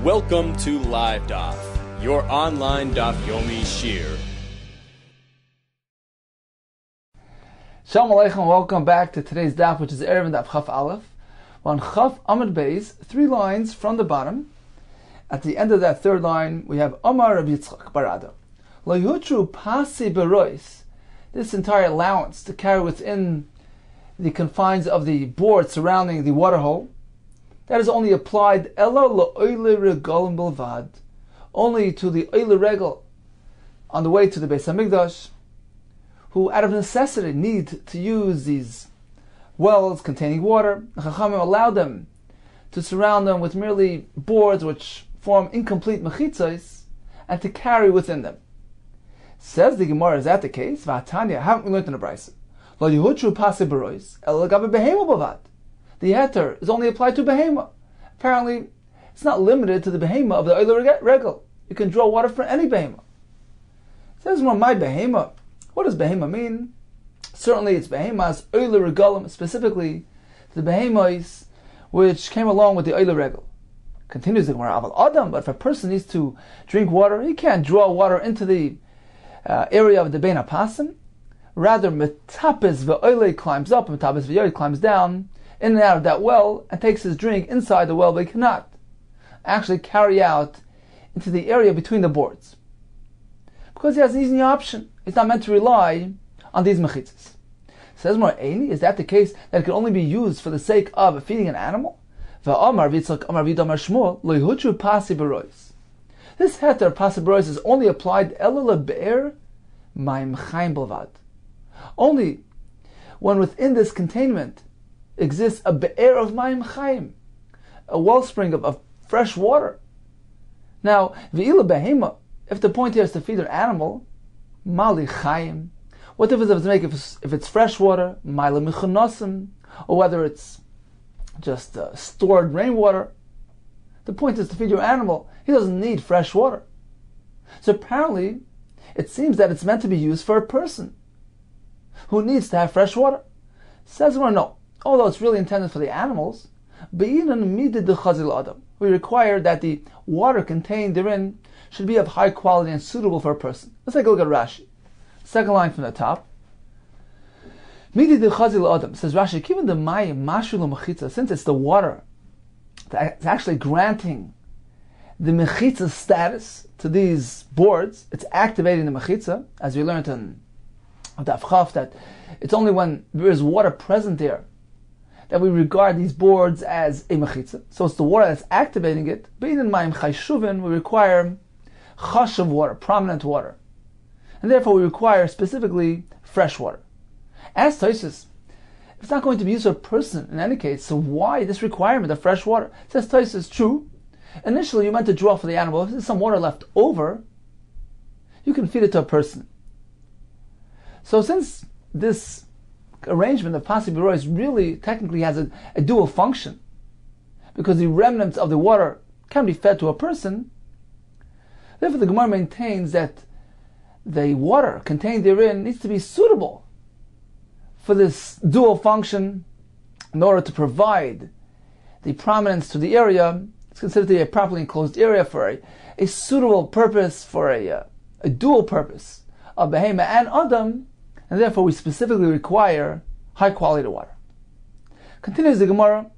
Welcome to Live Daf, your online Daf Yomi shir. Shalom Aleichem, welcome back to today's daf, which is Eruvin Daf Chaf Aleph. We're on Chaf Amud Beis, 3 lines from the bottom. At the end of that third line, we have Omar Rabbi Yitzchak Barada. Lo yutru pasi berois. This entire allowance to carry within the confines of the board surrounding the water hole, that is only applied elo lo'oile regalim belvad, only to the oile regel on the way to the Beis Hamikdash, who out of necessity need to use these wells containing water. The Chachamim allowed them to surround them with merely boards which form incomplete mechitzos and to carry within them. Says the Gemara, is that the case? V'atanya, haven't we learned in the Brisa? Lo yehutru pasi berois el gabe behema belvad. The heter is only applied to behema. Apparently, it's not limited to the behema of the oile regel. You can draw water for any behema. Says more, my behema. What does behema mean? Certainly, it's behemas oile regalim, specifically the behemos which came along with the oile regel. Continues the Gemara, aval adam. But if a person needs to drink water, he can't draw water into the area of the bein hapasim. Rather, metapes ve'oile climbs up, and metapes ve'yori climbs down, in and out of that well, and takes his drink inside the well, but he cannot actually carry out into the area between the boards, because he has an easy option. He's not meant to rely on these mechitzas. Says more, Eini, is that the case that it can only be used for the sake of feeding an animal? This heter pasi berois is only applied elo lebe'er ma'im chaim belvad. Only when within this containment exists a be'er of ma'im chaim, a wellspring of fresh water. Now, v'ila behema, if the point here is to feed an animal, mali chaim, what difference does it make if it's fresh water, ma'ila michonosim, or whether it's just stored rainwater? The point is to feed your animal. He doesn't need fresh water. So apparently, it seems that it's meant to be used for a person who needs to have fresh water. Says or no, although it's really intended for the animals, we require that the water contained therein should be of high quality and suitable for a person. Let's take a look at Rashi. Second line from the top. Says Rashi, given the mayim mashu mechitza, since it's the water that's actually granting the mechitza status to these boards, it's activating the mechitza, as we learned in Daf Chaf, that it's only when there is water present there that we regard these boards as a mechitza. So it's the water that's activating it. Being in mayim chayshuvin, we require chashuv water, prominent water, and therefore we require specifically fresh water. As Tosfos, it's not going to be used for a person in any case, so why this requirement of fresh water? It says Tosfos, true, initially you meant to draw for the animal. If there's some water left over, you can feed it to a person. So since this arrangement of pasi berois really technically has a dual function, because the remnants of the water can be fed to a person, therefore the Gemara maintains that the water contained therein needs to be suitable for this dual function in order to provide the prominence to the area. It's considered to be a properly enclosed area for a suitable purpose, for a dual purpose of behema and adam, and therefore we specifically require high quality water. Continues the Gemara,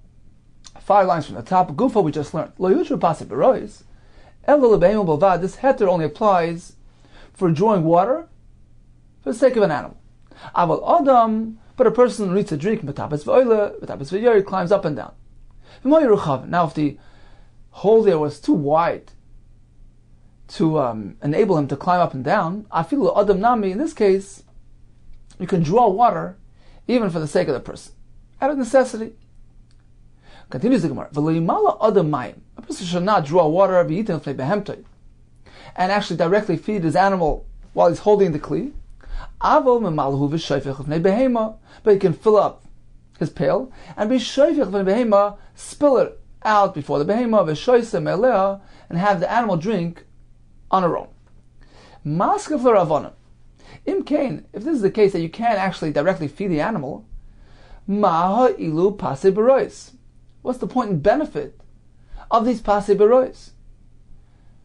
5 lines from the top. Gufa, we just learned. Lo yutru pasi berois elo lebehema belvad. This heter only applies for drawing water for the sake of an animal. Aval adam, but a person needs to drink metapes ve'oile, metapes ve'yori, climbs up and down. Now, if the hole there was too wide to enable him to climb up and down, afilu adam nami, in this case, you can draw water even for the sake of the person, out of necessity. Continues the Gemara. A person should not draw water and actually directly feed his animal while he's holding the kli. But he can fill up his pail and be shoifich spill it out before the behema and have the animal drink on her own. If this is the case that you can't actually directly feed the animal, Maha ilu pasi berois. What's the point and benefit of these pasi berois?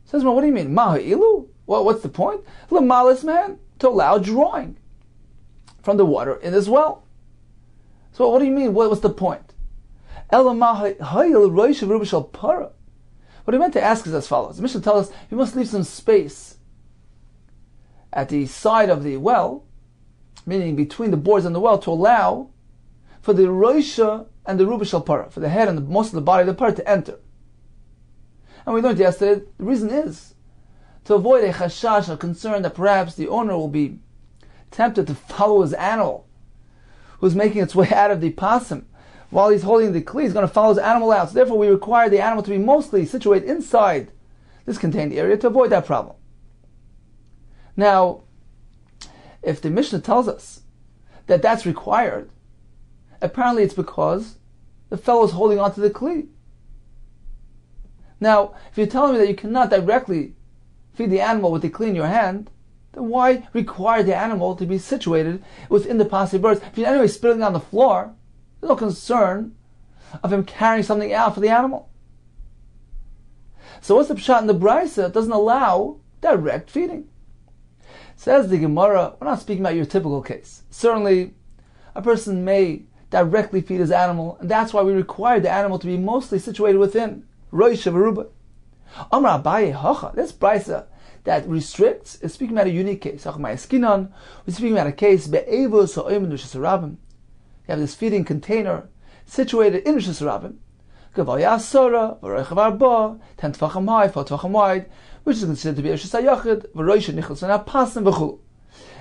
Says, well, what do you mean? Maha'ilu? Well, what's the point? Lamalis, man, to allow drawing from the water in this well. So what do you mean? What's the point? What he meant to ask is as follows. The Mishnah tells us you must leave some space at the side of the well, meaning between the boards and the well, to allow for the Roisha and the Ruba Shal Para, for the head and most of the body of the Para to enter. And we learned yesterday, the reason is to avoid a chashash, a concern that perhaps the owner will be tempted to follow his animal, who's making its way out of the pasim. While he's holding the kli, he's going to follow his animal out. So therefore we require the animal to be mostly situated inside this contained area to avoid that problem. Now, if the Mishnah tells us that that's required, apparently it's because the fellow is holding onto the kli. Now, if you're telling me that you cannot directly feed the animal with the kli in your hand, then why require the animal to be situated within the pasi birds? If you're anyway spitting on the floor, there's no concern of him carrying something out for the animal. So what's the pshat in the brisa? It doesn't allow direct feeding. Says the Gemara, we're not speaking about your typical case. Certainly, a person may directly feed his animal, and that's why we require the animal to be mostly situated within Roish of Aruba. Amar Abaye Hacha, this brisa that restricts is speaking about a unique case. We're speaking about a case be'evos ha'oim nushas harabim. You have this feeding container situated in Rishus Harabim, Gavaya Sora, V'roichav Arba, 10 Tvacham high, 4 Tvacham wide, which is considered to be Rishus HaYachid, V'roish Nichlas Pasim V'chul.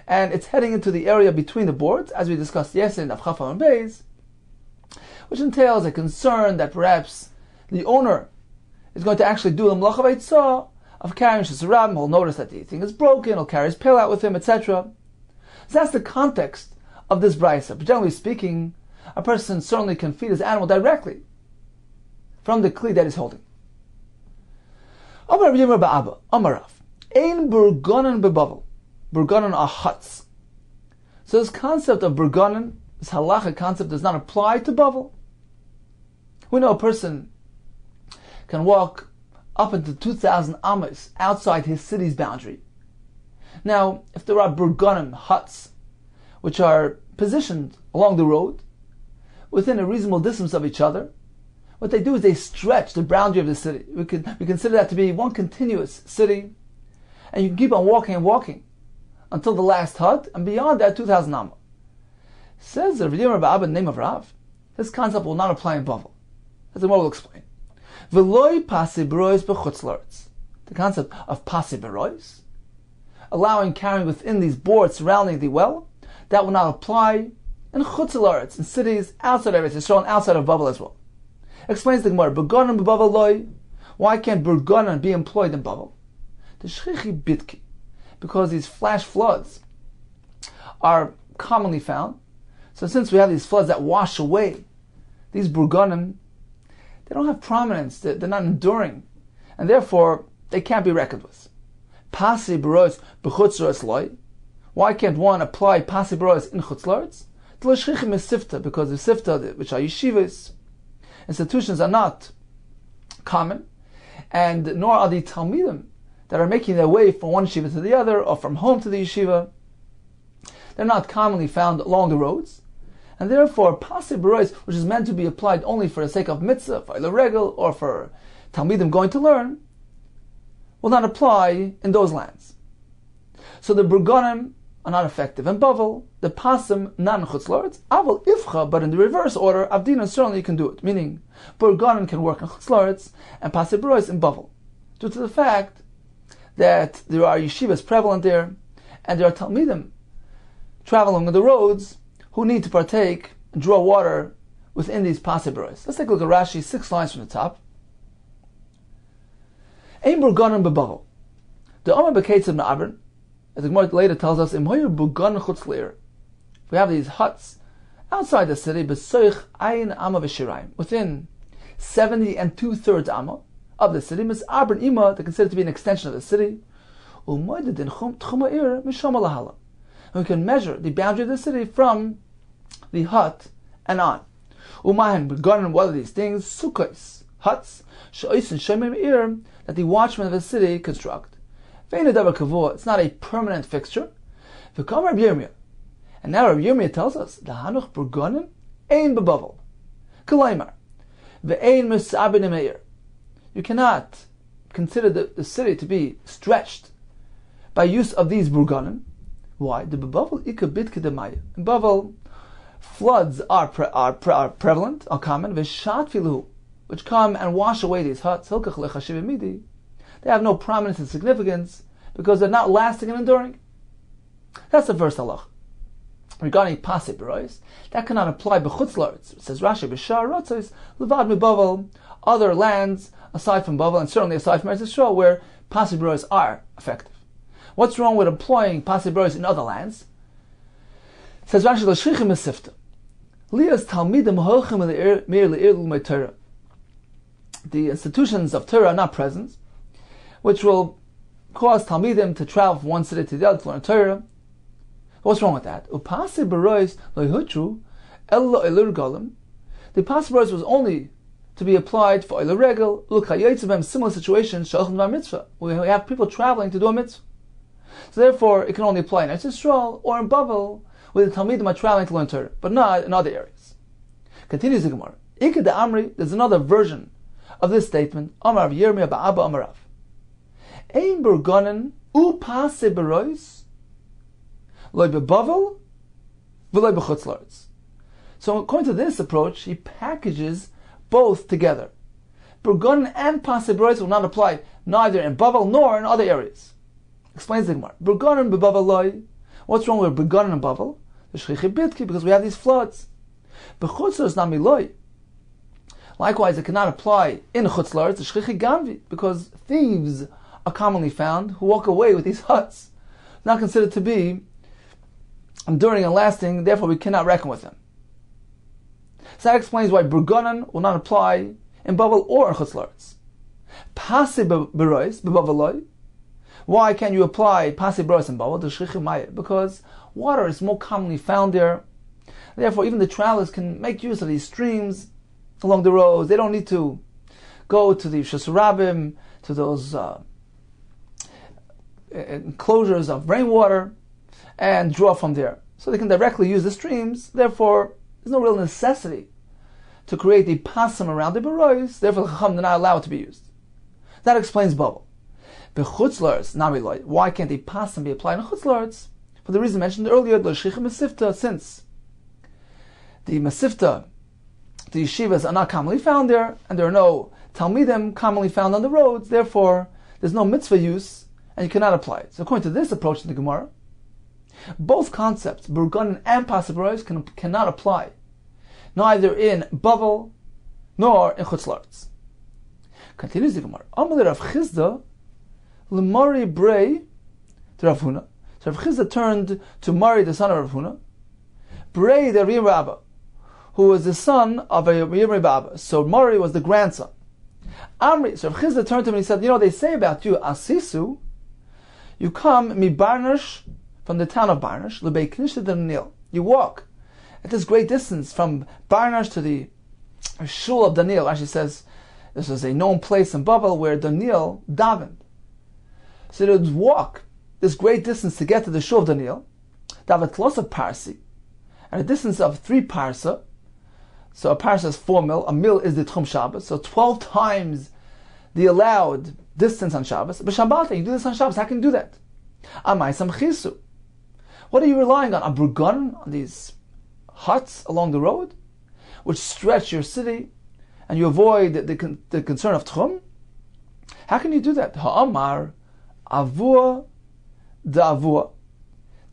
And it's heading into the area between the boards, as we discussed yesterday in Avchafam and Beis, which entails a concern that perhaps the owner is going to actually do the Melacha V'Eitzah of carrying Rishus Harabim. He'll notice that the thing is broken, he'll carry his pail out with him, etc. So that's the context of this brisa. But generally speaking, a person certainly can feed his animal directly from the kli that he's holding. Amar Rabbi Abba, Amarav, Ein burganan bebavel. Burganan are huts. So this concept of burganan, this halachic concept, does not apply to bavel. We know a person can walk up into 2,000 amas outside his city's boundary. Now, if there are burganan huts, which are positioned along the road, within a reasonable distance of each other, what they do is they stretch the boundary of the city. We consider that to be one continuous city, and you can keep on walking and walking until the last hut, and beyond that, 2,000 amma. Says the Rabbi Abba in the name of Rav, this concept will not apply in Bavel. As the Gemara will explain. V'loi pasi b'rois b'chutz la'aretz. The concept of pasi b'rois, allowing carrying within these boards surrounding the well, that will not apply in chutz la'aretz, in cities outside of Eretz Yisrael and outside of Bavel as well. Explains the Gemara, Burganan b'Bavel loi. Why can't Burganan be employed in Bavel? The shchichi bitki, because these flash floods are commonly found. So since we have these floods that wash away these Burganim, they don't have prominence, they're not enduring, and therefore they can't be reckoned with. Pasi b'rois b'chutz la'aretz loi. Why can't one apply pasi b'rois in chutz la'aretz? T'lo is sifta, because the sifta, which are yeshivas, institutions, are not common, and nor are the talmidim that are making their way from one yeshiva to the other, or from home to the yeshiva. They're not commonly found along the roads, and therefore pasi b'rois, which is meant to be applied only for the sake of mitzvah, for the regel, or for talmidim going to learn, will not apply in those lands. So the burganim are not effective in Bavel, the pasim not in chutz la'aretz, aval ifcha, but in the reverse order, avdina certainly you can do it, meaning burganim can work in chutz la'aretz and pasi b'rois in Bavel, due to the fact that there are yeshivas prevalent there, and there are talmidim traveling on the roads who need to partake and draw water within these pasi b'rois. Let's take a look at Rashi, 6 lines from the top. Ein burganim bebavel. The Omer b'keitzim na'avrin, as the Gemara later tells us, if we have these huts outside the city, within 70 and 2/3 amma of the city, they're considered to be an extension of the city. And we can measure the boundary of the city from the hut and on. What are these things? Sukkos, huts that the watchmen of the city construct. It's not a permanent fixture. And now Rabbi Yirmiyah tells us the Hanuch Burgonim ein bebavel. Kalaymar ve'ein misabin meir. You cannot consider the city to be stretched by use of these burgonim. Why? The bebavel ikabit kedemaya. In Bavel, floods are prevalent, are common. V'shat filu, which come and wash away these huts. Hilkach lechashiv midi. They have no prominence and significance because they're not lasting and enduring. That's the first halach. Regarding pasib berois, that cannot apply b'chutz la'aretz. It says Rashi b'shar rotzos levad mibavel, other lands aside from Bavel and certainly aside from Eretz Yisrael where pasib berois are effective. What's wrong with employing pasib berois in other lands? It says Rashi l'shchichim esifta lias talmidim hochim meir le'ir l'mei Torah. The institutions of Torah are not present, which will cause talmidim to travel from one city to the other to learn Torah. What's wrong with that? Upasi berois loyhutru ella elur golem. The pasib berois was only to be applied for eila regel ulkayotzebem, similar situations shalchimvar mitzvah. We have people traveling to do a mitzvah. So therefore, it can only apply in Eretz Yisrael or in Bavel, where the talmidim are traveling to learn Torah, but not in other areas. Continues the Gemara. Ikad de Amri. There's another version of this statement. Amar Rav Yirmiyah ba'Abba Amarav. Ein burgonen upasi berois. So according to this approach, he packages both together. Burgonin and pasib berois will not apply neither in Bavel nor in other areas. Explains the Gemara. Burgonin bebavel loy. What's wrong with Burgonin and Bavel? Because we have these floods. Bechutzlar nami loy. Likewise, it cannot apply in chutzlar to shchichi ganvi because thieves are commonly found who walk away with these huts, not considered to be enduring and lasting, therefore we cannot reckon with them. So that explains why Burgonan will not apply in Bavel or in Chutz La'aretz. Pasib berois bebaveloi. Why can you apply pasib berois in Bavel? Because water is more commonly found there. Therefore, even the travelers can make use of these streams along the roads. They don't need to go to the Shasarabim, to those enclosures of rainwater, and draw from there. So they can directly use the streams. Therefore, there's no real necessity to create the pasam around the berois. Therefore, the Chacham did not allow it to be used. That explains Bavel. B'chutz la'aretz nami loy. Why can't the pasam be applied in chutz la'aretz? For the reason mentioned earlier, l'shchichim mesifta, since the mesifta, the yeshivas are not commonly found there, and there are no talmidim commonly found on the roads. Therefore, there's no mitzvah use, and you cannot apply it. So according to this approach in the Gemara, both concepts, Burgonin and pasib berois, cannot apply, neither in Bavel nor in Chutz La'aretz. Continues the Gemara. Amalei Rav Chizda l'Mari Brei to Rav Huna. So Rav Chizda turned to Mari, the son of Rav Huna, Brei the Rim Rabba, who was the son of a Rim Rabba. So Mari was the grandson. Amri. So Rav Chizda turned to him and he said, they say about you, Asisu, you come mi Barnash, from the town of Barnash, Lebei Knishta the Nil. You walk at this great distance from Barnash to the shul of Daniel. Actually says this was a known place in Bavel where Daniel davened. So they would walk this great distance to get to the shul of Daniel. Davet loss of parsi, and a distance of 3 parsa. So a parsa is 4 mil. A mil is the Tchum Shabbos. So 12 times the allowed distance on Shabbos. But Shabbat, you do this on Shabbos. How can you do that? Amai sam chisu. What are you relying on? A burgon, on these huts along the road, which stretch your city, and you avoid the concern of Tchum? How can you do that? Ha'amar avua da'avua.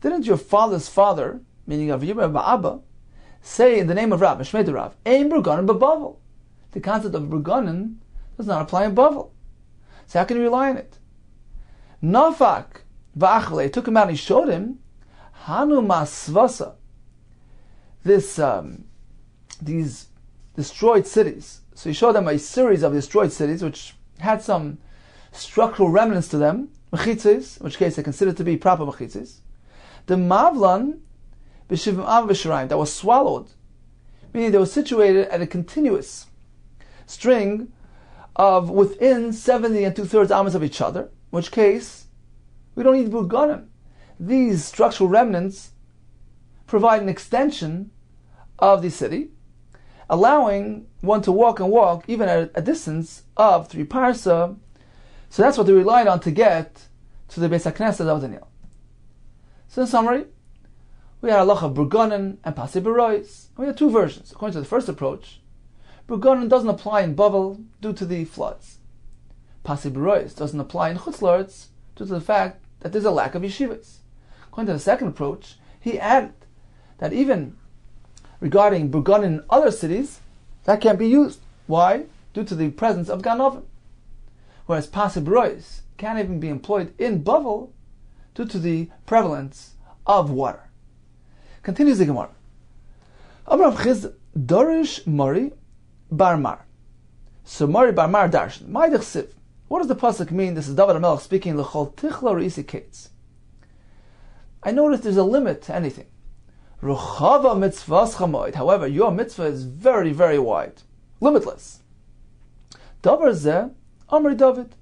Didn't your father's father, meaning of Yirmiyah ba'Abba, say in the name of Rav, Shmei Rav, ein burgonin b'Bavel? The concept of burgonin does not apply in Bavel. So how can you rely on it? Nafak v'achle, took him out and he showed him Hanu masvasa, these destroyed cities. So he showed them a series of destroyed cities which had some structural remnants to them, mechitzes, in which case they considered to be proper mechitzes. The mavlan b'shivim av b'shirayim, that was swallowed, meaning they were situated at a continuous string of within 70 and 2/3 amas of each other, in which case we don't need burganim. These structural remnants provide an extension of the city, allowing one to walk and walk even at a distance of 3 parsa. So that's what they relied on to get to the Beis HaKnesset of Daniel. So in summary, we had halacha burganim and pasei berois. We had 2 versions. According to the first approach, burganim doesn't apply in Bavel due to the floods. Pasei berois doesn't apply in Chutz La'aretz due to the fact that there's a lack of yeshivas. According to the second approach, he added that even regarding burganim in other cities, that can't be used. Why? Due to the presence of Ganovim. Whereas pasei berois can't even be employed in Bavel due to the prevalence of water. Continues the Gemara. Amrav Chiz Dorish Mori Barmar. So Mori Barmar Darshan. Ma'idich Siv. What does the pasuk mean? This is David HaMelech speaking. L'chol tichla re'isi kates. I notice there's a limit to anything. Ruchava mitzvahs chamoid. However, your mitzvah is very, very wide, limitless. Davar zeh Amri David.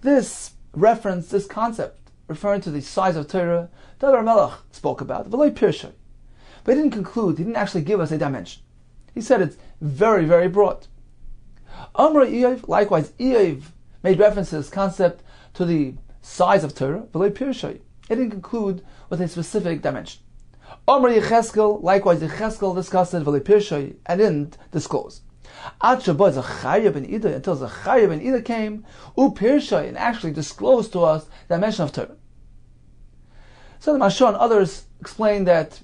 This reference, this concept, referring to the size of Torah, David HaMelech spoke about. V'loi pirshay. But he didn't conclude. He didn't actually give us a dimension. He said it's very, very broad. Amri Eiv. Likewise, Eiv made reference to this concept to the size of Torah. V'loi pirshay. It didn't conclude with a specific dimension. Amr Yecheskel, likewise Yecheskel discussed it v'lei pirshay and didn't disclose. Ad Shabbat Zechariah ben Ida, until Zechariah ben Ida came, pirshay, and actually disclosed to us the dimension of Torah. So the Mashal and others explain that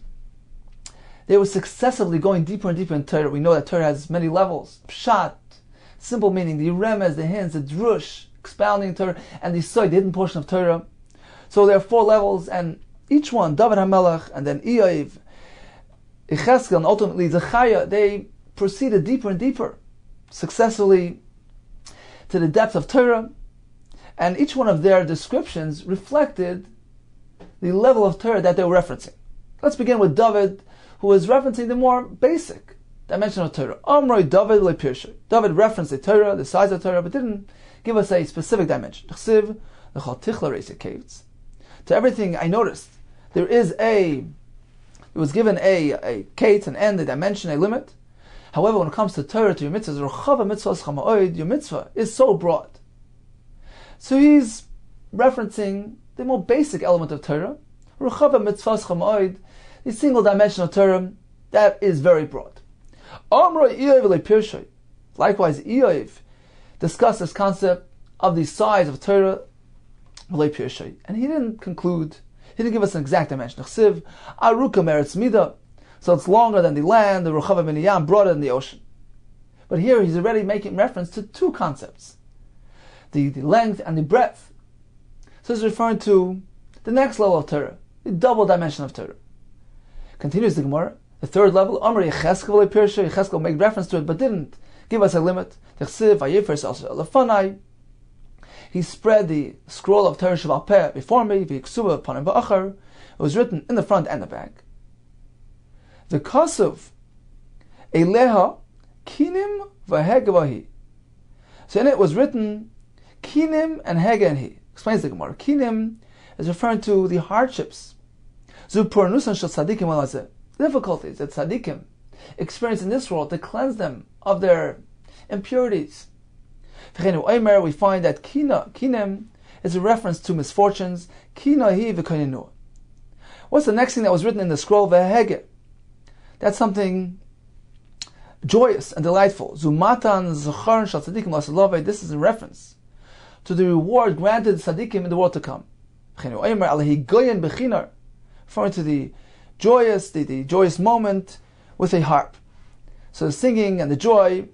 they were successively going deeper and deeper in Torah. We know that Torah has many levels. Pshat, simple meaning, the remez, the hints, the drush, expounding Torah, and the soy, the hidden portion of Torah. So there are 4 levels, and each one, David HaMelech, and then Eiv, Yecheskel, and ultimately Zechariah, they proceeded deeper and deeper, successfully to the depth of Torah, and each one of their descriptions reflected the level of Torah that they were referencing. Let's begin with David, who was referencing the more basic dimension of Torah. Amroi David le Pirshay. David referenced the Torah, the size of Torah, but didn't give us a specific dimension. To everything I noticed, there is it was given a kate, an end, a dimension, a limit. However, when it comes to Torah, to your mitzvahs, your mitzvah is so broad. So he's referencing the more basic element of Torah, the single dimension of Torah, that is very broad. Likewise, Eiv discussed this concept of the size of Torah, and he didn't conclude, he didn't give us an exact dimension. So it's longer than the land, the Ruchava Miniyam, broader than the ocean. But here he's already making reference to 2 concepts, the length and the breadth. So he's referring to the next level of Torah, the double dimension of Torah. Continues the Gemara, the 3rd level, Amr Yecheskel Pirshay. Yecheskel made reference to it, but didn't give us a limit. He spread the scroll of Torah Shaval Peh before me, v'iksuba panim v'achar. It was written in the front and the back. The Kasuv, Eleha, Kinim v'hegavahi. So in it was written, Kinim and Hega and He. Explains the Gemara. Kinim is referring to the hardships. Zupurnusan shel tzadikim alazeh. Difficulties that tzadikim experience in this world to cleanse them of their impurities. We find that Kinem is a reference to misfortunes. What's the next thing that was written in the scroll? Vehege. That's something joyous and delightful. Zumatan Zacharan Shal Tzadikim Lasalove. This is a reference to the reward granted tzadikim in the world to come. Referring to the joyous moment with a harp. So the singing and the joy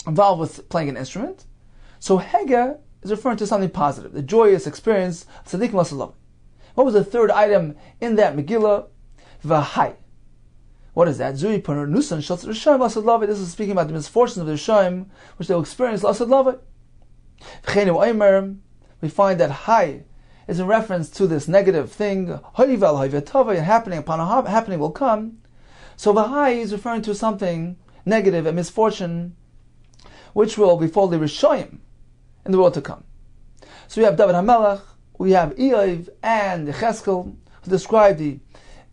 involved with playing an instrument. So Hege is referring to something positive, the joyous experience of tzaddikim lasalov. What was the 3rd item in that Megillah? V'hai. What is that? Zui nusan shel Rishaim lasalov. This is speaking about the misfortunes of the Rishaim, which they will experience lasalov. We find that Hai is in reference to this negative thing, and happening upon a happening will come. So V'hai is referring to something negative, a misfortune, which will befall the Rishoyim, in the world to come. So we have David HaMelech, we have Eiv and Yecheskel, who describe the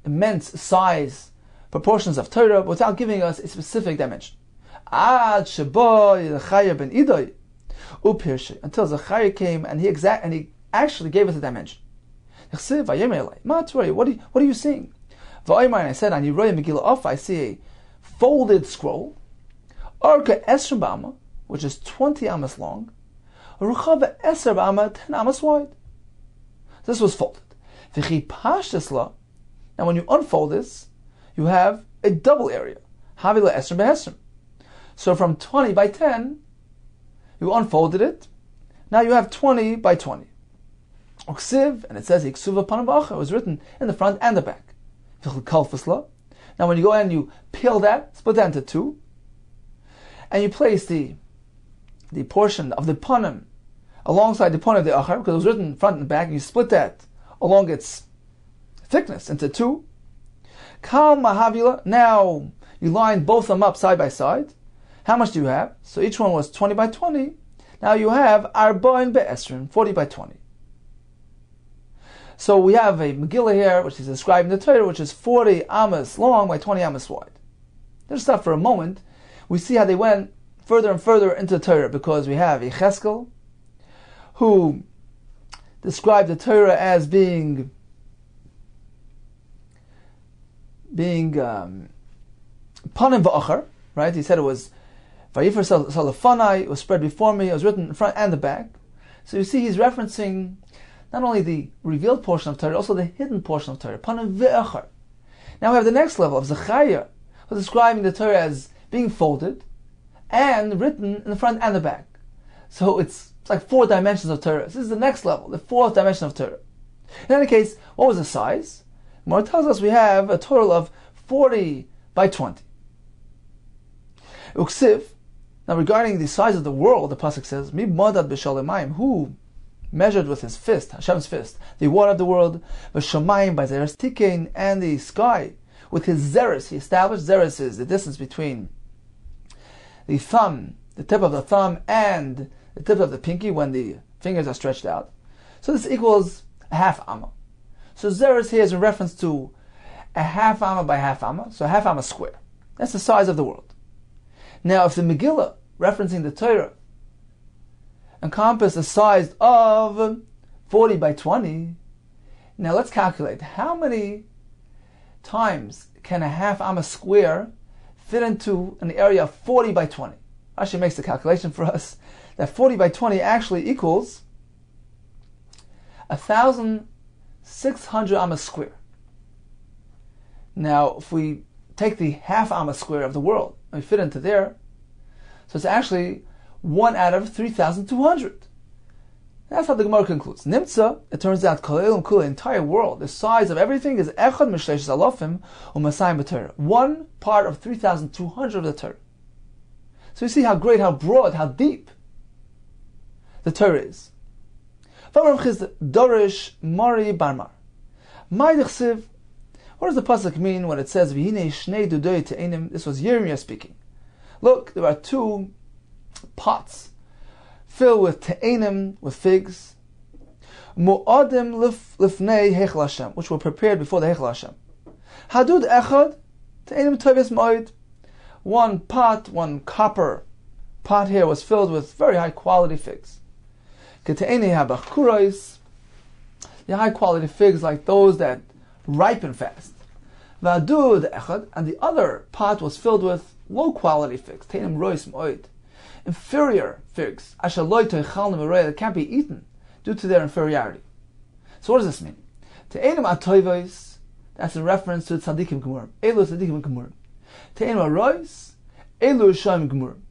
immense size, proportions of Torah, without giving us a specific dimension. Ad Sheboy Zechariah ben Idoi Upirshe, until Zechariah came and he actually gave us a dimension. What are you seeing? And I said, I see a folded scroll, Arka Esr Bama, which is 20 amas long, Ruchava Esr Bama, 10 amas wide. This was folded. Now when you unfold this, you have a double area. Havila Esr Behesr. So from 20 by 10, you unfolded it. Now you have 20 by 20. Uksiv, and it says Iksuva Panavacha, it was written in the front and the back. Now when you go and you peel that, split that into two, and you place the portion of the panim alongside the panim of the achar, because it was written front and back, and you split that along its thickness into two. Kal Mahavila, now you line both of them up side by side. How much do you have? So each one was 20 by 20. Now you have Arba'in Be'esrin, 40 by 20. So we have a Megillah here, which is describing the Torah, which is 40 amas long by 20 amas wide. Let's stop for a moment. We see how they went further and further into the Torah, because we have Yecheskel, who described the Torah as being panim v'achar, right? He said it was Vayifer Salafanai, it was spread before me, it was written in front and the back. So you see he's referencing not only the revealed portion of Torah, also the hidden portion of Torah. Panim ve'achar. Now we have the next level of Zechariah, who's describing the Torah as being folded and written in the front and the back. So it's like 4 dimensions of Torah. This is the next level, the 4th dimension of Torah. In any case, what was the size? More tells us we have a total of 40 by 20. Uksiv. Now regarding the size of the world, the pasuk says, "Mi modad b'shalemayim," who measured with his fist, Hashem's fist, the water of the world, b'shamayim by zeres tikein, and the sky with his zeres. He established zeres is the distance between the thumb, the tip of the thumb, and the tip of the pinky when the fingers are stretched out. So this equals a half amma. So zeres here is in reference to a half amma by half amma, so a half amma square. That's the size of the world. Now, if the Megillah, referencing the Torah, encompass the size of 40 by 20, now let's calculate how many times can a half amma square fit into an area of 40 by 20. Actually makes the calculation for us that 40 by 20 actually equals 1,600 amma square. Now, if we take the half amma square of the world and we fit into there, so it's actually 1 out of 3,200. That's how the Gemara concludes. Nimtza, it turns out, the entire world, the size of everything is echad mishleishes alofim u'masayim b'Torah. 1 part of 3,200 of the Torah. So you see how great, how broad, how deep the Torah is. Dorish Mari Barmar. What does the pasuk mean when it says V'hinei shnei dudoi te'enim? This was Yirmiyah speaking. Look, there are 2 pots filled with te'enim, with figs, mu'adim lifnei hechel Hashem, which were prepared before the hechel Hashem. Hadud echad te'enim tovis moed. 1 pot, 1 copper pot here was filled with very high quality figs. Kete'eni habachurais, the high quality figs like those that ripen fast. V'adud echad, and the other pot was filled with low quality figs. Te'enim rois moed, inferior figs. Asher loy toichalnim v'roya, that can't be eaten due to their inferiority. So what does this mean? Te'enim atoivos, that's in reference to tzadikim gemurim. Elu tzadikim gemurim. Te'enim arois, elu shayim gemurim.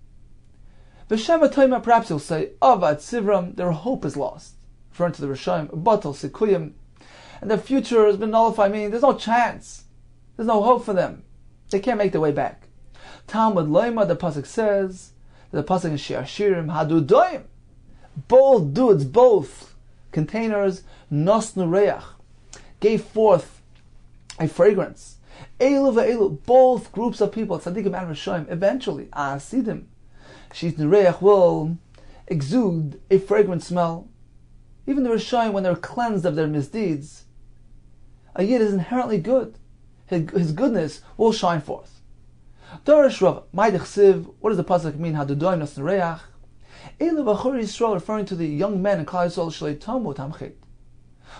V'shem atoima, perhaps he'll say, avad sivram, their hope is lost, referring to the Rishayim, batal sikuyim, and their future has been nullified, meaning there's no chance, there's no hope for them, they can't make their way back. Talmud Loima, the pasuk says, the pasuk in Shir Shirim, hadudoim, both dudes, both containers, nosnu reach, gave forth a fragrance. Elu ve'elu, both groups of people, tzaddikim and Rishayim, eventually, asidim, Shitnu Reach will exude a fragrant smell. Even the Rishayim, when they're cleansed of their misdeeds, a Yid is inherently good. His goodness will shine forth. Darish Rav, Maidich Siv, what does the pasuk mean? Hadudoim nas nereach. Elu b'chor Yisrael, referring to the young men in Klal Yisrael shlei tamu tamchet,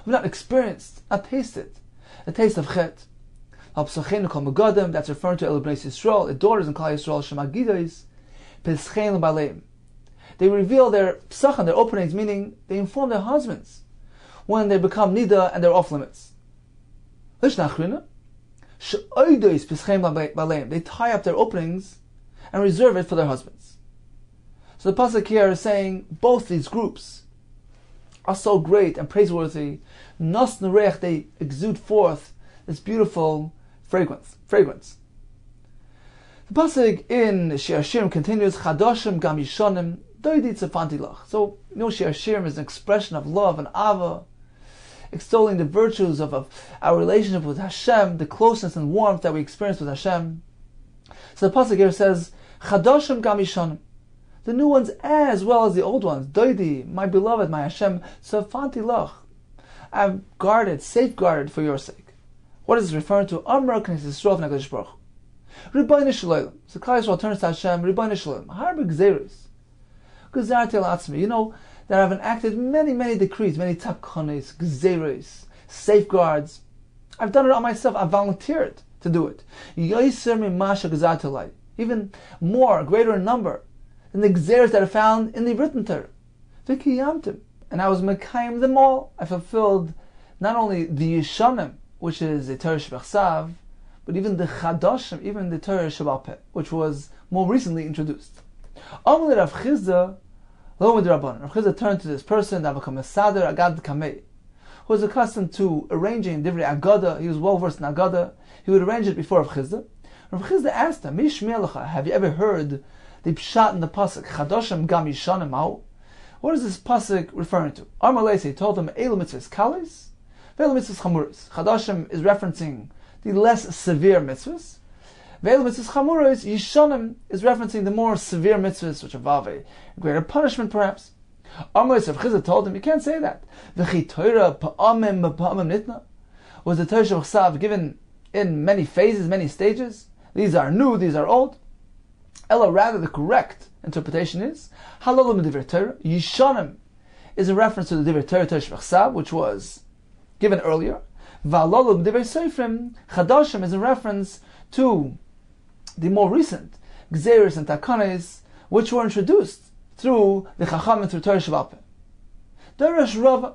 who have not experienced, not tasted, the taste of chet. Hapsachenu kol megadim, that's referring to Elu b'nei Yisrael, the daughters in Klal Yisrael shemagidos peschein b'aleim. They reveal their psachim, their openings, meaning they inform their husbands when they become nida and they're off limits. They tie up their openings and reserve it for their husbands. So the pasuk here is saying both these groups are so great and praiseworthy. Nas nereach, they exude forth this beautiful fragrance. The pasuk in Shir Hashirim continues, Chadoshim gam yishonim doidi tzefanti lach. So Shir Hashirim is an expression of love and ava, extolling the virtues of our relationship with Hashem, the closeness and warmth that we experience with Hashem. So the pasuk here says, Chadoshim gam yishonim, the new ones as well as the old ones. Doidi, my beloved, my Hashem, tzefanti lach, I've safeguarded for your sake. What is this referring to? Amar Knesset Yisrael v'Nakadosh Baruch Hu. Ribono Shel Olam. So Klal Yisrael turns to Hashem. Ribono Shel Olam. Harbe gzeros. Gzarti al atzmi. You know that I've enacted many decrees, many takonos, gzeros, safeguards. I've done it on myself. I've volunteered to do it. Yoser mimasha gzarti alai. Even more, greater in number than the gzeros that are found in the written Torah. V'kiyamtim. And I was mekayim them all. I fulfilled not only the Yishanim, which is the Torah Shebechsav, but even the Chadoshim, even the Torah Shebal Peh, which was more recently introduced. Amalei Rav Chizda, lo med Rabban. Rav Chizda turned to this person, Rav Kamesader Agad Kamei, who was accustomed to arranging divrei Agada. He was well versed in Agada. He would arrange it before Rav Chizda. Rav Chizda asked him, Mishmei lecha, have you ever heard the pshat in the pasuk Chadoshim gam yishanim ha'u? What is this pasuk referring to? Amalei, he told him, Elu mitzvahs kalis, ve'elu mitzvahs chamuris. Chadoshim is referencing the less severe mitzvahs. Ve'elu mitzvahs chamuris, Yishanim is referencing the more severe mitzvahs, which involve a greater punishment, perhaps. Amalei, Rav Chizda told him, you can't say that. V'chi Torah pa'amim nitna. Was the Torah Shebechsav given in many phases, many stages? These are new, these are old. Ella, rather, the correct interpretation is Halalim Divrei Torah. Yishanim is a reference to the Divrei Torah Shebechsav, which was given earlier. V'Halalim Divrei Seifrim Chadashim is a reference to the more recent Gzeros and Takanes, which were introduced through the Chacham and through Torah Shebal Peh. Darash Rav,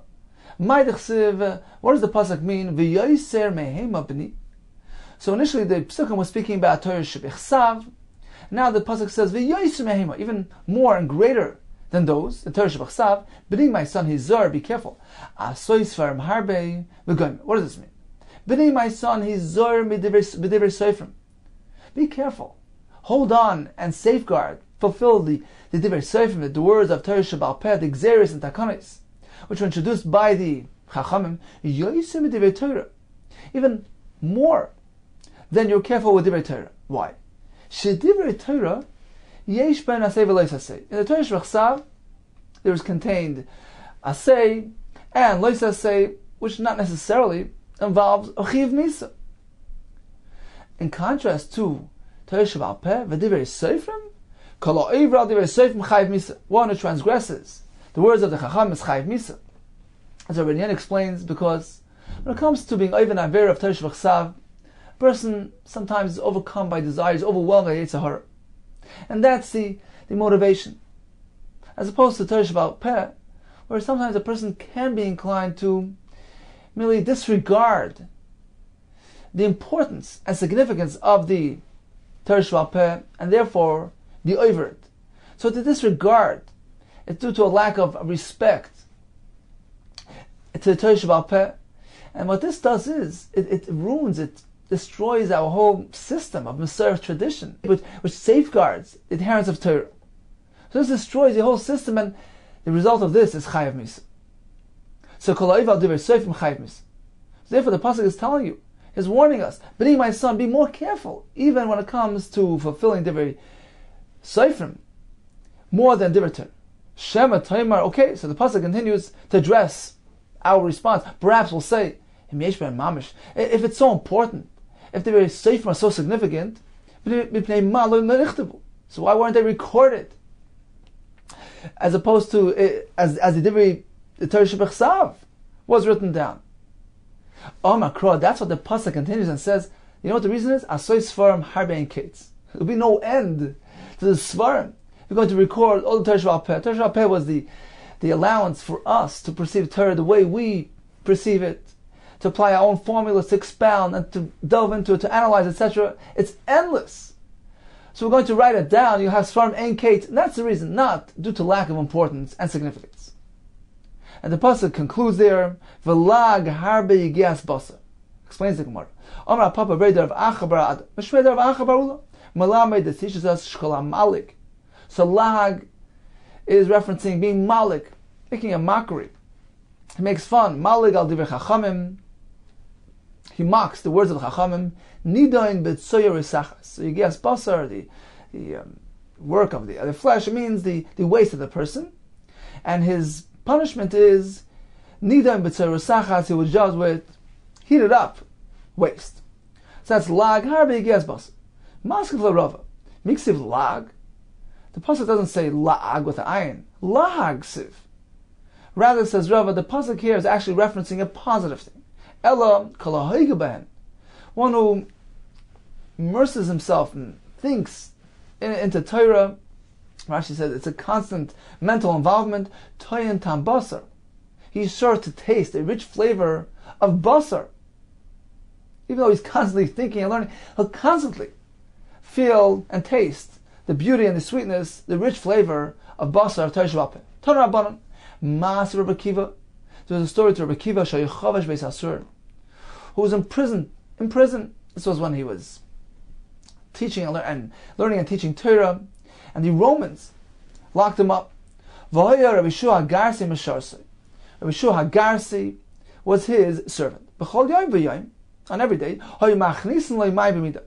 Maidich Siv, what does the pasuk mean? V'Yoser Mehema B'ni. So initially the Psukim was speaking about Torah Shebechsav. Now the pasuk says v'yoser mehema, even more and greater than those. The Torah Shebechsav, b'ni my son hizar, be careful. Asoy svarim harbe v'goyim. What does this mean? B'ni my son hizar b'divrei seifrim. Be careful. Hold on and safeguard. Fulfill the divrei seifrim, the words of Torah Shebal Peh, the Gzeros and Takanos, which were introduced by the Chachamim. Yoser b'divrei Torah, even more than you're careful with divrei Torah. Why? Shedivrei Torah yesh ben asay v'lois asay. In the Torah Shebechsav, there is contained asay and lois asay, which not necessarily involves a chiv misa. In contrast to Torah Shebal Peh v'divrei seifrim, kol ha'ivra divrei seifrim chayiv misa. One who transgresses the words of the Chacham is chayiv misa. As Rabbi Yen explains, because when it comes to being over an aver of Torah Shebechsav, person sometimes is overcome by desires, overwhelmed by Yetzer Hara. And that's the motivation. As opposed to Torah Shebal Peh, where sometimes a person can be inclined to merely disregard the importance and significance of the Torah Shebal Peh, and therefore be over it. So to disregard is due to a lack of respect to the Torah Shebal Peh. And what this does is, it ruins it, destroys our whole system of Masorah tradition, which safeguards the adherence of Torah. So this destroys the whole system, and the result of this is Chayav Misa. So therefore the Pasuk is telling you, is warning us, B'ni my son, be more careful, even when it comes to fulfilling Divrei Seifrim, more than Divrei Torah. Shema Taimar. Okay, so the pasuk continues to address our response. Perhaps we'll say, if it's so important, if the very sefer are so significant, so why weren't they recorded? As opposed to as the Torah Shebechsav was written down. That's what the pasuk continues and says. You know what the reason is? Asoy Svarim Harbein Kates. There'll be no end to the Svarim. We're going to record all the Torah Shebal Peh. Torah Shebal Peh was the allowance for us to perceive Torah the way we perceive it, to apply our own formulas, to expound and to delve into it, to analyze, etc. It's endless. So we're going to write it down. You have Svarim Ein Kate, and that's the reason, not due to lack of importance and significance. And the pasuk concludes there, V'lag harbe yigias basa. Explains the Gemara. Amar Papa Breder of Achabar Ad. Meshveder of Achabar Ula. Malamed that teaches us Shkola Malik. So lag is referencing being malik, making a mockery. He makes fun. Malik al divrei chachamim. He mocks the words of the chachamim. Nidain betzoyer isachas. So you guess basar, the work of the flesh. It means the waste of the person, and his punishment is nidain betzoyer isachas. He was judged with heated up waste. So that's lag harbe yigias basar. Maskiv l'rava. Miksiv lag. The pasuk doesn't say lag with an ayin. Lag siv. Rather, says Rava, the pasuk here is actually referencing a positive thing. Ella kalahoiga behen. One who immerses himself and thinks into Torah. Rashi says it's a constant mental involvement. Toyin tam basar. He's sure to taste a rich flavor of basar. Even though he's constantly thinking and learning, he'll constantly feel and taste the beauty and the sweetness, the rich flavor of basar Torah Shebal Peh. Torah Rabbanan, Mas Rabbi Kiva. There was a story to Rabbi Kiva, Shayichavesh Beis Asur, who was in prison. This was when he was teaching and learning and teaching Torah, and the Romans locked him up. V'hoya Rabbi Shua Hagarsi Mesharsei. Rabbi Shua Hagarsi was his servant. B'chol yom v'yom, on every day, hoya machnisin lo mai b'midah.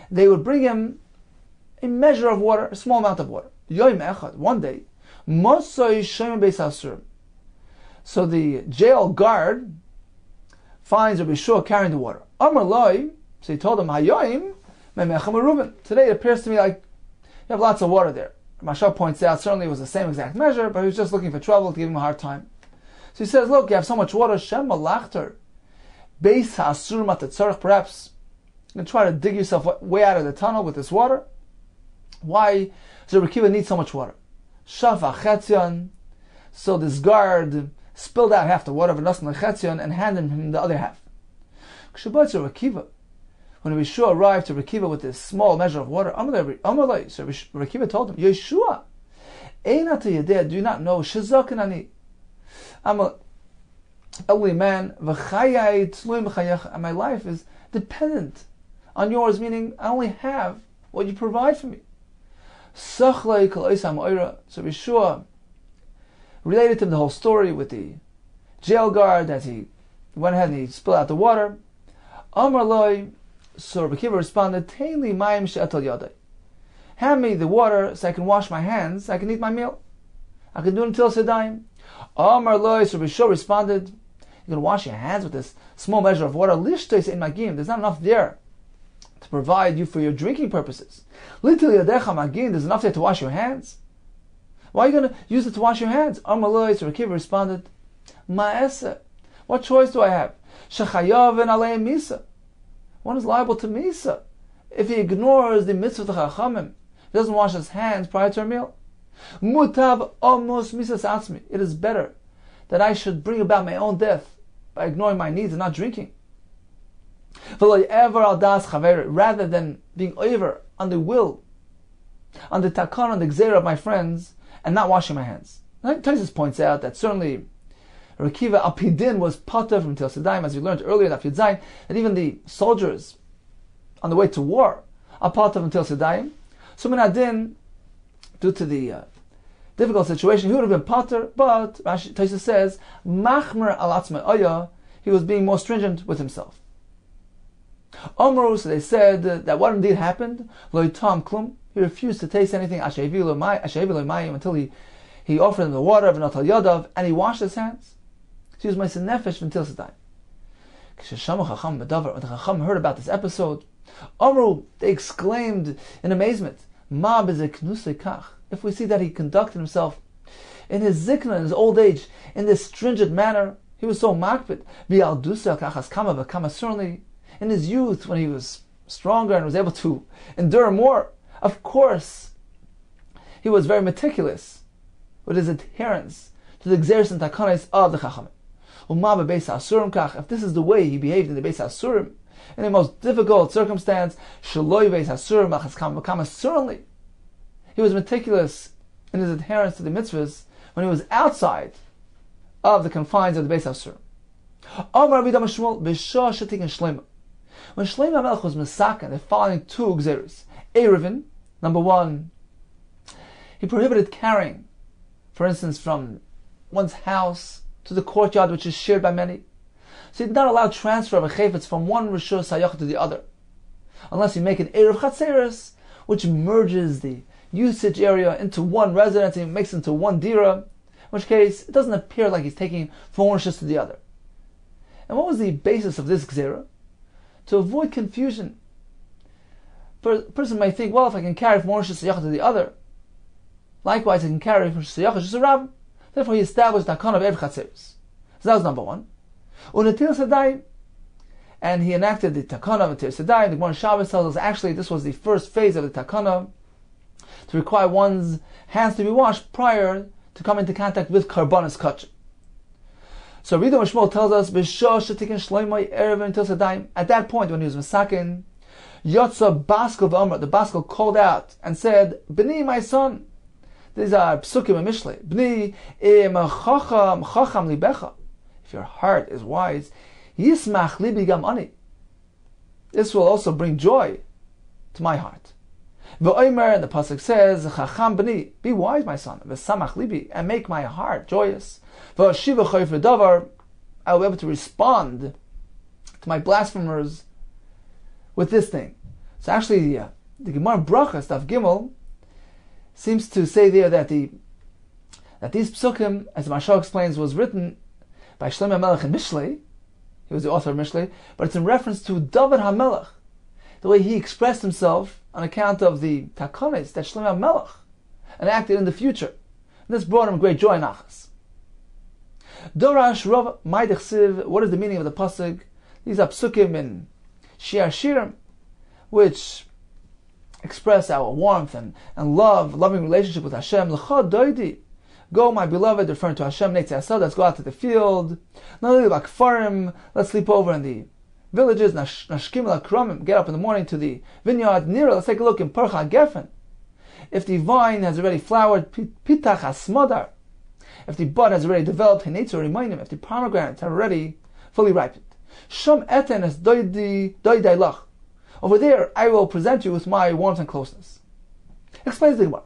They would bring him a measure of water, a small amount of water. Yom echad, one day, Mosoi Shem Beis Asur. So the jail guard finds Rabbi Shua carrying the water. Amar Loi, so he told him, Hayoim memechem Eruvin. Today it appears to me like you have lots of water there. Mashal points out certainly it was the same exact measure, but he was just looking for trouble to give him a hard time. So he says, look, you have so much water, Shem Malachter, Beis Asur Matatzarech, perhaps you can try to dig yourself way out of the tunnel with this water. Why does Rabbi Kiva need so much water? Shafa Chetzion. So this guard spilled out half the water of Nasan Chetzion and handed him the other half. Rabbi Kiva, when Rabbi Shua arrived to Rabbi Kiva with this small measure of water, so Rabbi Kiva told him, Yeshua, do you not know? Shazakan ani. I'm an elderly man, and my life is dependent on yours, meaning I only have what you provide for me. So Yeshua related to him the whole story with the jail guard as he went ahead and he spilled out the water. Amar Loi, so Rabbi Kiva responded, Tainli mayim she'etal yadai. Hand me the water so I can wash my hands, I can eat my meal. I can do it until sedayim. Amar Loi, so Rabbi Shua responded, you can wash your hands with this small measure of water. Lishtois in magim, there's not enough there to provide you for your drinking purposes. Little yadecha magin, there's enough there to wash your hands. Why are you going to use it to wash your hands? Amar Loi, so Rabbi Kiva responded, Ma'aseh, what choice do I have? Shechayav and alei misa. One is liable to misa if he ignores the mitzvah of the chachamim. He doesn't wash his hands prior to a meal. Mutav amos misas atzmi. It is better that I should bring about my own death by ignoring my needs and not drinking. Rather than being over on the will, on the takana, on the gzeira of my friends, and not washing my hands. Taisus points out that certainly Rabbi Kiva Apidin was pater from Til Sedayim, as we learned earlier, that even the soldiers on the way to war are pater from Til Sedayim. So Minadin, due to the difficult situation, he would have been pater, but Taisus says, Machmer alatzme oya, he was being more stringent with himself. Omru, so they said that what indeed happened, Lo Tom Klum, he refused to taste anything until he he offered him the water of Natal Yadav, and he washed his hands. So he was Ma'aseh Nefesh until Sedai. When the Chacham heard about this episode, Amru, they exclaimed in amazement, Ma b'zeknusei kach. If we see that he conducted himself in his zikna, in his old age, in this stringent manner, he was so makbid. V'aldusa kachas kama v'kama, certainly in his youth, when he was stronger and was able to endure more, of course, he was very meticulous with his adherence to the Gzeres and Takanos of the Chachamim. If this is the way he behaved in the Beis Hasurim, in the most difficult circumstance, certainly he was meticulous in his adherence to the mitzvahs when he was outside of the confines of the Beis Hasurim. When Shlomo HaMelech was Mesaken, the following two Gzeres. Eruvin, number one, he prohibited carrying, for instance, from one's house to the courtyard, which is shared by many. So he did not allow transfer of a chayfetz from one Rishus Hayach to the other, unless you make an Erev Chatzeres, which merges the usage area into one residence and makes it into one dira, in which case it doesn't appear like he's taking from one Rishus to the other. And what was the basis of this Gzera? To avoid confusion. A person might think, well, if I can carry from one Rishus Hayach to the other, likewise I can carry from Rishus Hayach to Rav. Therefore, he established the Takana of Erev Chatzeres. So that was number one. Unatil Sedai, and he enacted the Takana of Natil Sedai. The Gemara Shabbos tells us actually this was the first phase of the Takana, to require one's hands to be washed prior to come into contact with Karbanis Kachim. So Rida Mishmol tells us, at that point when he was Mesakin, Yotza Baskel v'Omer, the Baskel called out and said, B'ni, my son. These are psukim and mishlei. B'ni chacham libecha. If your heart is wise, yismach libi gam ani. This will also bring joy to my heart. V'omer, and the pasuk says, chacham b'ni, be wise, my son. V'samach libi, and make my heart joyous. V'ashiva chayv davar, I will be able to respond to my blasphemers with this thing. So actually, the Gemara Brachas, Daf Gimel, seems to say there that these psukim, as the Mashal explains, was written by Shlomo HaMelech in Mishlei. He was the author of Mishlei, but it's in reference to David HaMelech, the way he expressed himself on account of the takanos that Shlomo HaMelech enacted in the future. And this brought him great joy and achas. Dorash Rav Maidich Siv, what is the meaning of the pasuk? These are psukim in Shir Shirim, which express our warmth and loving relationship with Hashem. L'cha doidi, go my beloved, referring to Hashem. Neitzi asad, let's go out to the field. Let's sleep over in the villages. Nashkim l'akramim, get up in the morning to the vineyard. Nira, let's take a look in Parcha Geffen. If the vine has already flowered, pitach asmadar. If the bud has already developed, hinetzu rimaynim. If the pomegranates have already fully ripened. Shom eten es doidi lach. Over there, I will present you with my warmth and closeness. Explains the Gemara.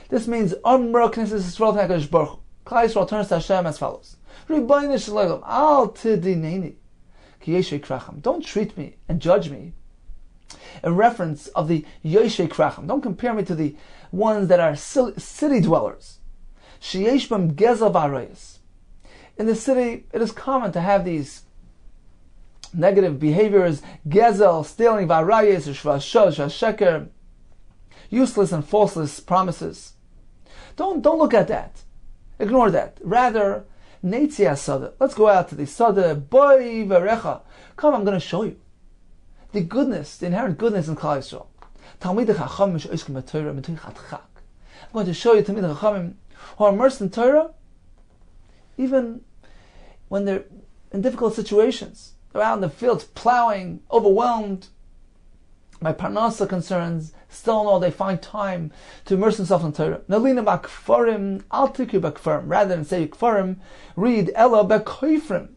This means Amra Knesset Yisrael HaKadosh Baruch Hu. Klal Yisrael turns to Hashem as follows: Ribono shel olam, al tidineni ki yeshei kracham. Don't treat me and judge me in reference of the yeshei kracham. Don't compare me to the ones that are city dwellers. Sheyesh bam gezel v'arayos. In the city, it is common to have these negative behaviors, gezel, stealing, varayes, shvashos, sheker, useless and falseless promises. Don't look at that. Ignore that. Rather, neitzi asada. Let's go out to the sada, boy verecha. Come, I'm going to show you the goodness, the inherent goodness in Klal Yisrael. Talmidei Chachamim she'oskim b'Torah mituch hatchak. I'm going to show you Talmidei Chachamim who are immersed in Torah, even when they're in difficult situations. They're out in the fields plowing, overwhelmed by parnasa concerns. Still in all, they find time to immerse themselves in Torah. Nalina b'kfarim, al tikri b'kfarim. Rather than say kfarim, read ela b'koifrim.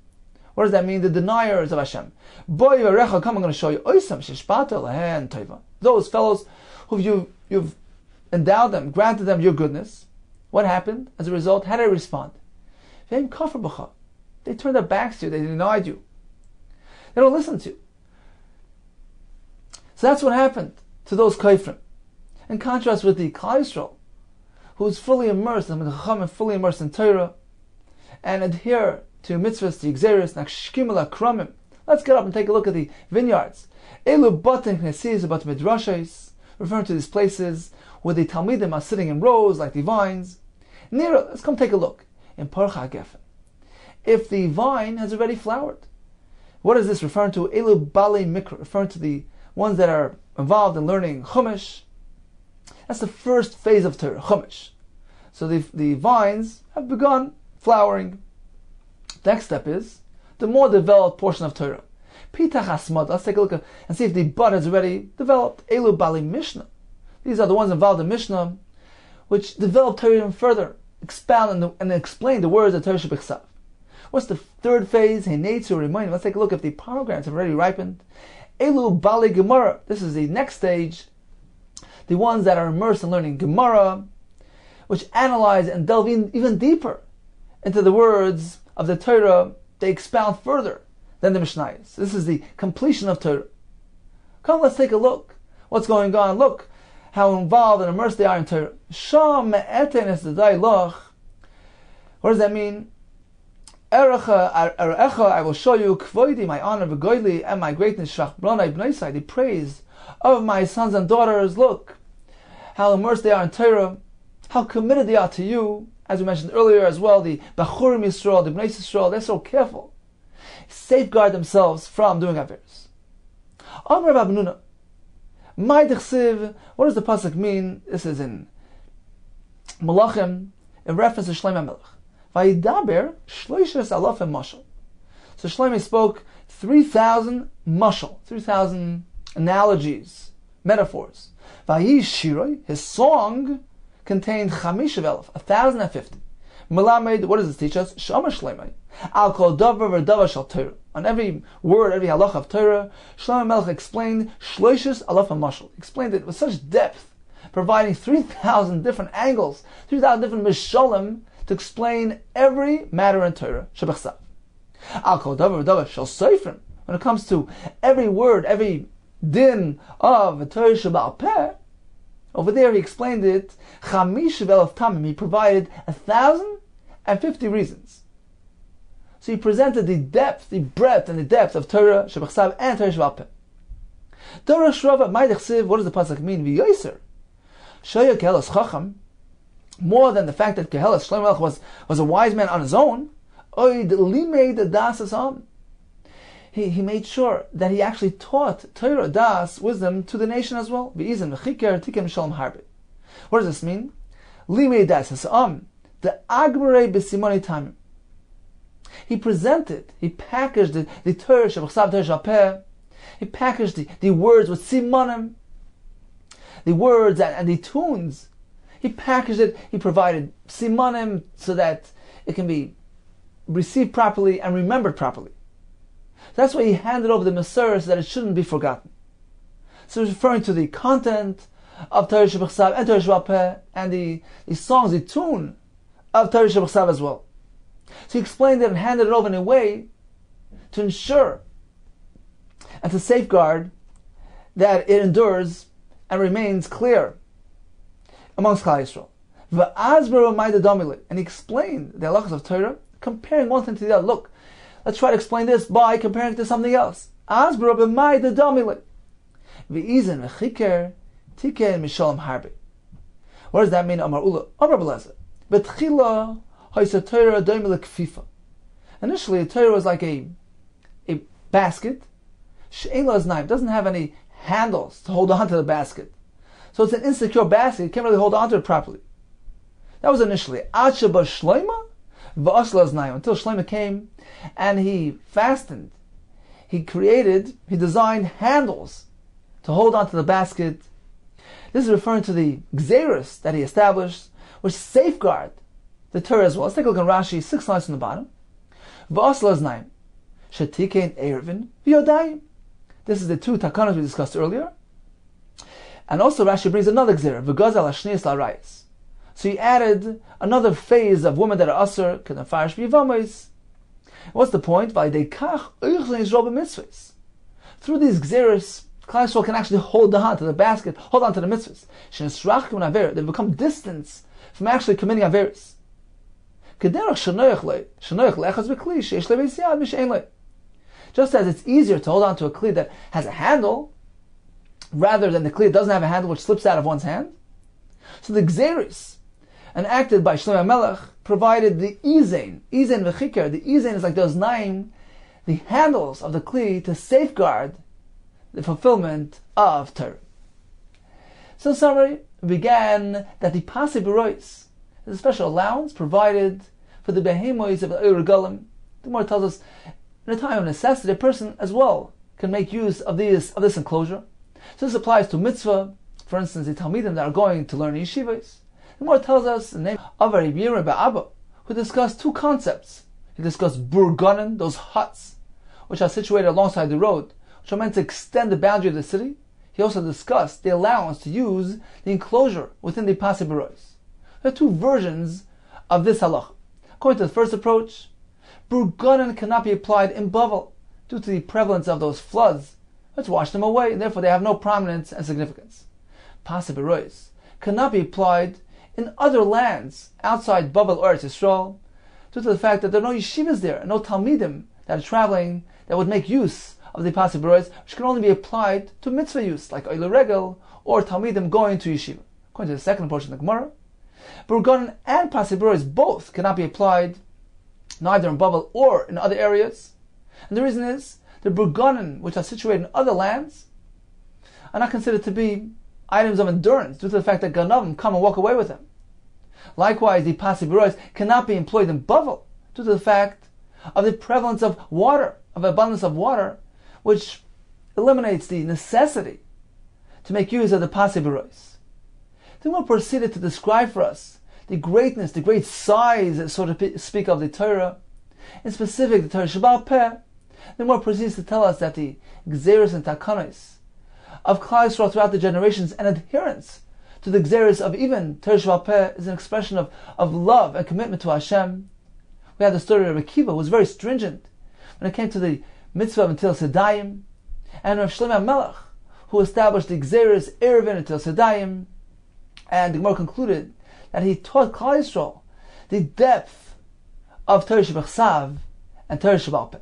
What does that mean? The deniers of Hashem. Boy v'recha, come, I'm going to show you. Oisam sheshpata lehen tova. Those fellows who you've endowed them, granted them your goodness. What happened? As a result, how did they respond? They turned their backs to you. They denied you. They don't listen to you. So that's what happened to those kaifrim. In contrast with the Klal Yisrael, who's fully immersed, and Chachamim fully immersed in Torah, and adhere to mitzvahs, to Gzeros, Nakshkimala Kramim. Let's get up and take a look at the vineyards. Elu Batin Knesses Bat Midrashos, referring to these places where the Talmidim are sitting in rows like the vines. Nira, let's come take a look. In Parcha Geffen, if the vine has already flowered. What is this referring to? Elu Bali Mikra, referring to the ones that are involved in learning Chumash. That's the first phase of Torah, Chumash. So the vines have begun flowering. Next step is the more developed portion of Torah. Pitach Asmad, let's take a look and see if the bud has already developed. Elu Bali Mishnah. These are the ones involved in Mishnah, which develop Torah even further, expound and explain the words of Torah Shebechsav. What's the third phase? Let's take a look if the pomegranates have already ripened. Elu Bali Gemara. This is the next stage. The ones that are immersed in learning Gemara, which analyze and delve even deeper into the words of the Torah. They expound further than the Mishnayos. This is the completion of Torah. Come, let's take a look. What's going on? Look how involved and immersed they are in Torah. What does that mean? I will show you kvoidi, my honor, v'goyli, and my greatness, the praise of my sons and daughters. Look how immersed they are in Torah, how committed they are to you. As we mentioned earlier as well, the Bachurim Yisrael, the Bnei Yisrael, they're so careful, safeguard themselves from doing averos. Amar Rav Nuna, my dechsiv. What does the pasuk mean? This is in Malachim, in reference to Shlomo Melech. Vayidaber shloishes alafim mashal. So Shlomo spoke 3,000 mashal, 3,000 analogies, metaphors. Vayish shiroi, his song contained chamishav elef, 1,050. Melamed, what does this teach us? Shama Shlomo. Al kol davar v'davar shal Torah. On every word, every halacha of Torah, Shlomo Melech explained shloishes alafim mashal. Explained it with such depth, providing 3,000 different angles, 3,000 different mishalim, to explain every matter in Torah. Shebechsav. Al kol davar v'davar shal seifrim. When it comes to every word, every din of Torah Sheba'al Peh, over there he explained it, chamish v'elef tamim. He provided 1,050 reasons. So he presented the depth, the breadth, and the depth of Torah Shebechsav and Torah Sheba'al Peh. Torah Shrava Ma'idechsiv. What does the pasuk mean? V'yoser shoya kehelas chacham. More than the fact that Kehelas, Shlomo Melech was a wise man on his own, oid limeid das asam. He made sure that he actually taught Torah, das, wisdom to the nation as well. V'izim v'chiker tikem shalom harbe. What does this mean? Limeid das asam. The agmarei b'simoni tamim. He presented, he packaged the Torah Shebechsav, Torah Sheba'al Peh. He packaged the words with simonim, the words and the tunes. He packaged it, he provided simanim so that it can be received properly and remembered properly. That's why he handed over the Masorah so that it shouldn't be forgotten. So he's referring to the content of Torah Shebechsav and Torah Sheba'al Peh, and the songs, the tune of Torah Shebechsav as well. So he explained it and handed it over in a way to ensure and to safeguard that it endures and remains clear amongst Klal Yisrael. And he explained the halachas of Torah, comparing one thing to the other. Look, let's try to explain this by comparing it to something else. What does that mean? Amar Ula, Amar Belezer. Initially, Torah was like a basket. It doesn't have any handles to hold on to the basket. So it's an insecure basket, you can't really hold on to it properly. That was initially. Until Shlomo came and he fastened, he designed handles to hold on to the basket. This is referring to the Gzeros that he established, which safeguard the Torah as well. Let's take a look at Rashi, 6 lines from the bottom. Eruvin. This is the 2 takanos we discussed earlier. And also Rashi brings another gzera, v'gazal hashnius la'rayis. So he added another phase of women that are asur, kedafarish b'yivamis. What's the point? Through these gzeras, Klal Yisrael can actually hold on to the basket, hold on to the mitzvahs. They become distance from actually committing Averis. Just as it's easier to hold on to a kli that has a handle, rather than the kli that doesn't have a handle which slips out of one's hand. So the Gzeris, enacted by Shlomo Melech, provided the Izain v'chikar. The Izain is like those 9, the handles of the kli to safeguard the fulfillment of Torah. So in summary, we began that the Pasei B'rois is a special allowance provided for the behemoths of the Eruv. The Gemara tells us, in a time of necessity, a person as well can make use of this enclosure. So this applies to mitzvah, for instance, the Talmidim that are going to learn yeshivas. The Gemara tells us the name of Rabbi Yirmiyah Abba, who discussed 2 concepts. He discussed burganen, those huts, which are situated alongside the road, which are meant to extend the boundary of the city. He also discussed the allowance to use the enclosure within the Pasei B'rois. There are 2 versions of this halacha. According to the first approach, burganen cannot be applied in Bavel due to the prevalence of those floods. Let's wash them away, and therefore they have no prominence and significance. Pasei B'rois cannot be applied in other lands outside Bavel or Eretz Yisrael due to the fact that there are no yeshivas there, and no talmidim that are traveling that would make use of the Pasei B'rois, which can only be applied to mitzvah use, like Oile Regel or talmidim going to yeshiva. According to the second approach in the Gemara, burganen and Pasei B'rois both cannot be applied neither in Bavel or in other areas. And the reason is, the burganen, which are situated in other lands, are not considered to be items of endurance due to the fact that ganavim come and walk away with them. Likewise, the Pasei B'rois cannot be employed in Bavel due to the fact of the prevalence of water, of abundance of water, which eliminates the necessity to make use of the Pasei B'rois. Then we'll proceed to describe for us the greatness, the great size, so to speak, of the Torah, in specific the Torah Sheba'al Peh. Then we'll proceed to tell us that the Gzeros and Takanos of Klal Yisrael throughout the generations and adherence to the Gzeros of even Torah Sheba'al Peh is an expression of love and commitment to Hashem. We had the story of Akiva, who was very stringent when it came to the mitzvah of Until Sedayim, and Rav Shlomo Melech, who established the Gzeros Eruvin Until Sedayim, and the Gemara concluded that he taught Klal Yisrael the depth of Torah Shebachsav and Torah Sheba'al Peh.